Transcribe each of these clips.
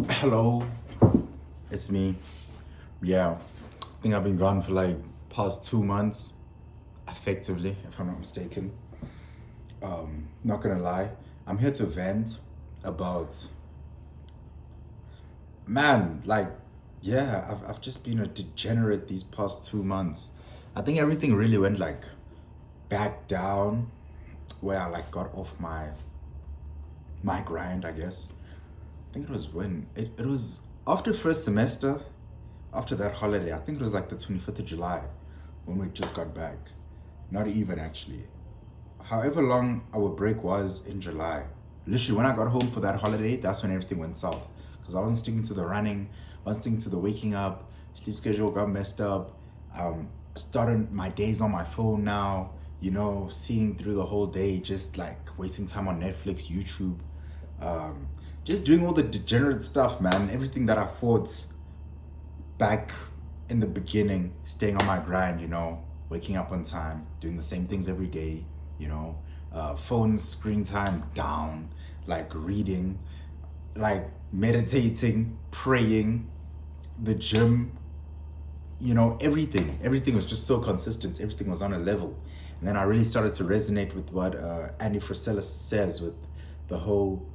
Hello, it's me. Yeah, I think I've been gone for like past 2 months, effectively, if I'm not mistaken. Not gonna lie, I'm here to vent about, man, yeah, I've just been a degenerate these past 2 months. I think everything really went like back down where I like got off my grind, I guess. I think it was when it was after first semester, after that holiday. I think it was like the 25th of July when we just got back. Not even actually. However long our break was in July. Literally, when I got home for that holiday, that's when everything went south. Because I wasn't sticking to the running, I wasn't sticking to the waking up, sleep schedule got messed up. Starting my days on my phone now, seeing through the whole day, just like wasting time on Netflix, YouTube, um, just doing all the degenerate stuff, man. Everything that I thought back in the beginning, staying on my grind, waking up on time, doing the same things every day, phone screen time down, like reading, like meditating, praying, the gym, everything was just so consistent. Everything was on a level. And then I really started to resonate with what Andy Frisella says with the whole,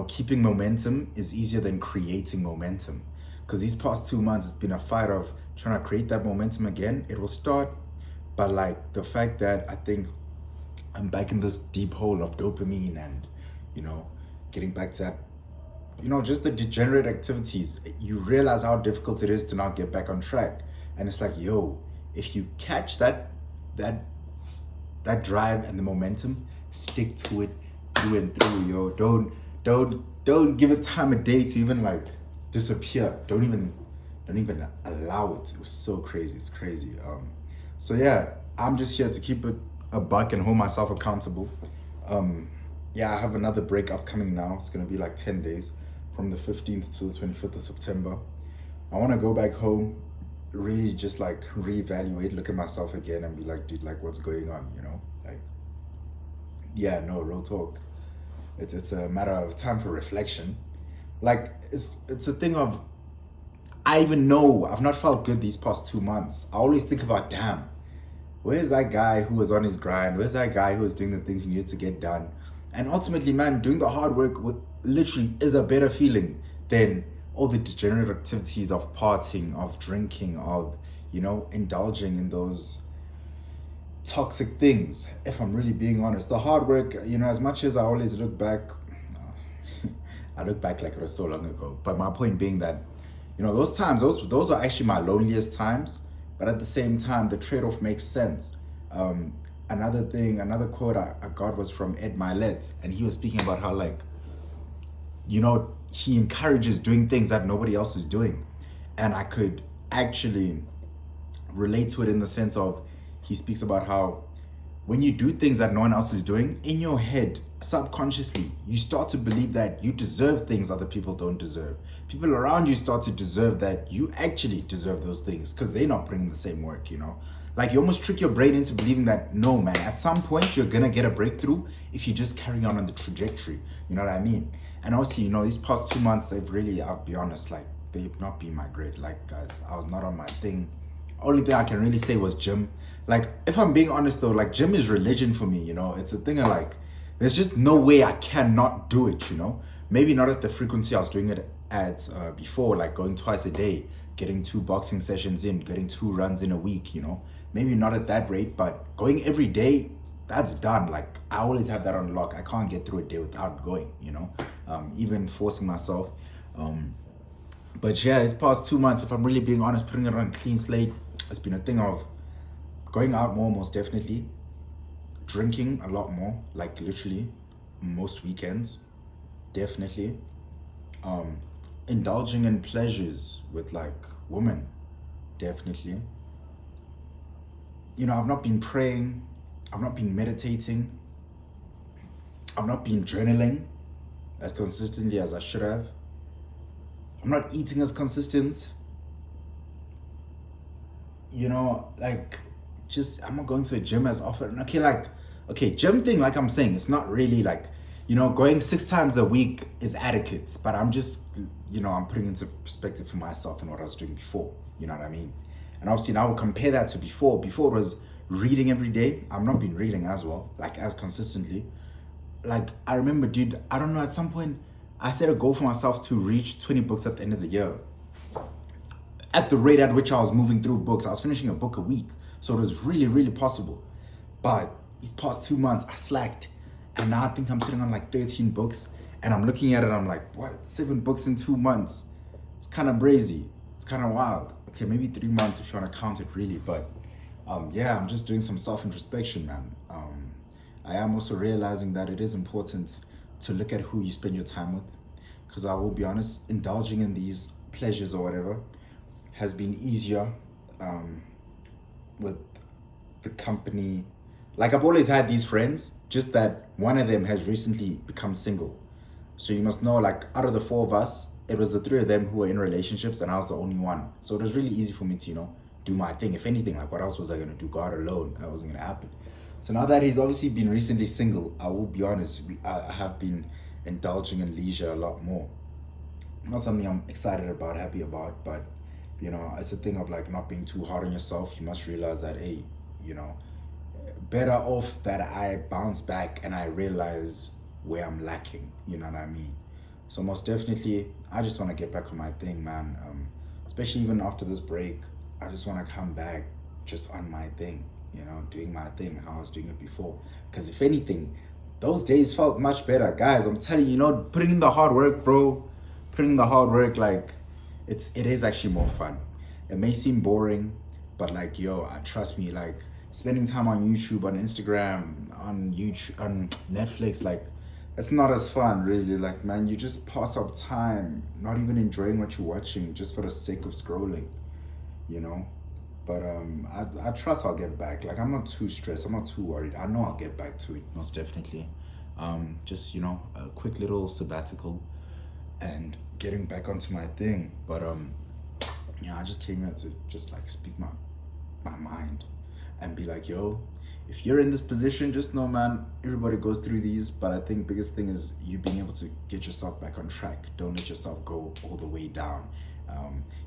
keeping momentum is easier than creating momentum. Because these past 2 months, it's been a fight of trying to create that momentum again. It will start, but like the fact that I think I'm back in this deep hole of dopamine and, you know, getting back to that, just the degenerate activities, you realize how difficult it is to now get back on track. And it's like, yo, if you catch that that drive and the momentum, stick to it through and through, yo. Don't give it time of day to even like disappear. Don't even allow it. It was so crazy. It's crazy. So yeah, I'm just here to keep it a buck and hold myself accountable. Um, yeah, I have another break upcoming now. It's gonna be like 10 days from the 15th to the 25th of September. I want to go back home, really just like reevaluate, look at myself again, and be like, dude, like, what's going on? Like, yeah, no, real talk. It's a matter of time for reflection. Like, it's a thing of I even know I've not felt good these past 2 months. I always think about, damn, where's that guy who was on his grind? Where's that guy who was doing the things he needed to get done? And ultimately, man, doing the hard work with literally is a better feeling than all the degenerate activities of partying, of drinking, of, indulging in those toxic things. If I'm really being honest, the hard work, as much as I always look back, I look back like it was so long ago. But my point being that, those times, those are actually my loneliest times. But at the same time, the trade-off makes sense. Um, another quote I got was from Ed Milet, and he was speaking about how like, he encourages doing things that nobody else is doing, and I could actually relate to it in the sense of he speaks about how when you do things that no one else is doing, in your head, subconsciously, you start to believe that you deserve things other people don't deserve. People around you start to deserve that you actually deserve those things because they're not putting the same work. Like you almost trick your brain into believing that, no, man, at some point you're gonna get a breakthrough if you just carry on the trajectory. You know what I mean? And also, these past 2 months, they've really, I'll be honest, like, they've not been my grade. Like, guys, I was not on my thing. Only thing I can really say was gym. Like, if I'm being honest though, like gym is religion for me. It's a thing of like, there's just no way I cannot do it. Maybe not at the frequency I was doing it at before, like going twice a day, getting 2 boxing sessions in, getting 2 runs in a week. Maybe not at that rate, but going every day, that's done. Like, I always have that on lock. I can't get through a day without going. Even forcing myself. But yeah, this past 2 months, if I'm really being honest, putting it on a clean slate, it's been a thing of going out more, most definitely, drinking a lot more, like literally most weekends, definitely, um, indulging in pleasures with like women, definitely. I've not been praying, I've not been meditating, I've not been journaling as consistently as I should have. I'm not eating as consistent. Like, just I'm not going to the gym as often. Okay, gym thing, like I'm saying, it's not really like, going 6 times a week is adequate, but I'm just, I'm putting into perspective for myself and what I was doing before. You know what I mean? And obviously now we'll compare that to before. Before it was reading every day. I've not been reading as well, like as consistently. Like I remember, dude, I don't know, at some point I set a goal for myself to reach 20 books at the end of the year. At the rate at which I was moving through books, I was finishing a book a week. So it was really, really possible. But these past 2 months, I slacked. And now I think I'm sitting on like 13 books. And I'm looking at it, I'm like, what? 7 books in 2 months? It's kind of brazy. It's kind of wild. Okay, maybe 3 months if you want to count it really. But yeah, I'm just doing some self-introspection, man. I am also realizing that it is important to look at who you spend your time with. Because I will be honest, indulging in these pleasures or whatever has been easier with the company. Like I've always had these friends, just that one of them has recently become single. So you must know, like out of the 4 of us, it was the 3 of them who were in relationships and I was the only one. So it was really easy for me to, do my thing. If anything, like what else was I gonna do? Go out alone. That wasn't gonna happen. So now that he's obviously been recently single, I will be honest, I have been indulging in leisure a lot more. Not something I'm excited about, happy about, but it's a thing of like not being too hard on yourself. You must realize that, hey, you know, better off that I bounce back and I realize where I'm lacking. You know what I mean? So most definitely, I just want to get back on my thing, man. Especially even after this break, I just want to come back just on my thing. Doing my thing how I was doing it before. Because if anything, those days felt much better, guys. I'm telling you, putting in the hard work, bro. Putting in the hard work, like it is actually more fun. It may seem boring, but like, yo, trust me, like spending time on YouTube, on Instagram, on YouTube, on Netflix, like it's not as fun really. Like, man, you just pass up time not even enjoying what you're watching just for the sake of scrolling, you know but I trust I'll get back. Like, I'm not too stressed, I'm not too worried. I know I'll get back to it, most definitely. Just a quick little sabbatical and getting back onto my thing. But yeah, I just came here to just like speak my mind and be like, yo, if you're in this position, just know, man, everybody goes through these. But I think biggest thing is you being able to get yourself back on track. Don't let yourself go all the way down.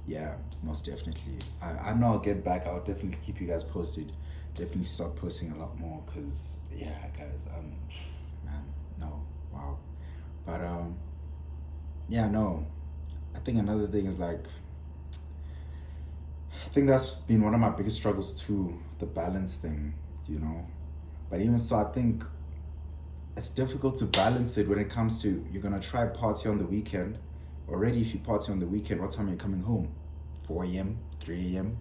Yeah, most definitely. I know I'll get back. I'll definitely keep you guys posted. Definitely start posting a lot more, because yeah, guys, man, no, wow. But yeah, no, I think another thing is like, I think that's been one of my biggest struggles too, the balance thing, you know. But even so, I think it's difficult to balance it when it comes to, you're gonna try party on the weekend. Already, if you party on the weekend, what time are you coming home? 4 a.m., 3 a.m.,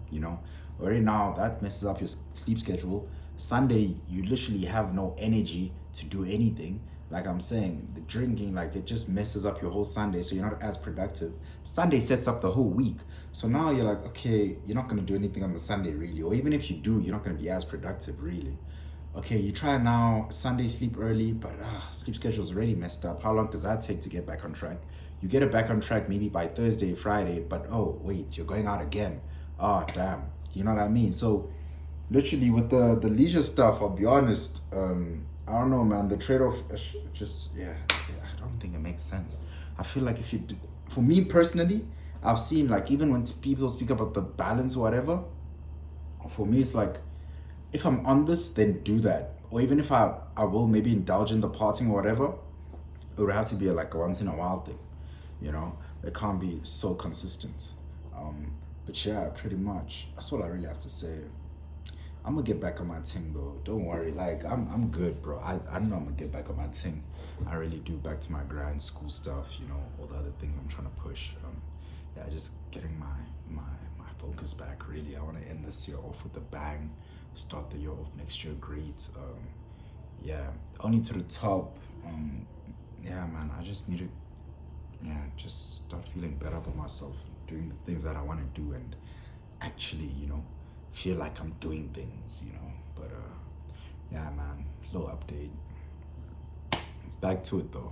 Already now that messes up your sleep schedule. Sunday, you literally have no energy to do anything. Like I'm saying, the drinking, like it just messes up your whole Sunday, so you're not as productive. Sunday sets up the whole week. So now you're like, okay, you're not gonna do anything on the Sunday really, or even if you do, you're not gonna be as productive really. Okay, you try now, Sunday sleep early, but sleep schedule's already messed up. How long does that take to get back on track? You get it back on track maybe by Thursday, Friday, but oh wait, you're going out again. Oh damn, you know what I mean? So literally with the leisure stuff, I'll be honest, I don't know, man, the trade-off just, yeah, I don't think it makes sense. I feel like if you do, for me personally, I've seen like, even when people speak about the balance or whatever, for me it's like, if I'm on this, then do that. Or even if I will maybe indulge in the partying or whatever, it would have to be like a once in a while thing, It can't be so consistent. But yeah, pretty much that's all I really have to say. I'm gonna get back on my thing though. Don't worry. Like I'm good, bro. I know I'm gonna get back on my thing. I really do. Back to my grind, school stuff, all the other things I'm trying to push. Yeah, just getting my focus back. Really, I want to end this year off with a bang. Start the year off next year great. Yeah, only to the top. Yeah, man. I just need to, yeah, just start feeling better about myself, doing the things that I want to do, and actually, feel like I'm doing things. But yeah, man, little update. Back to it though.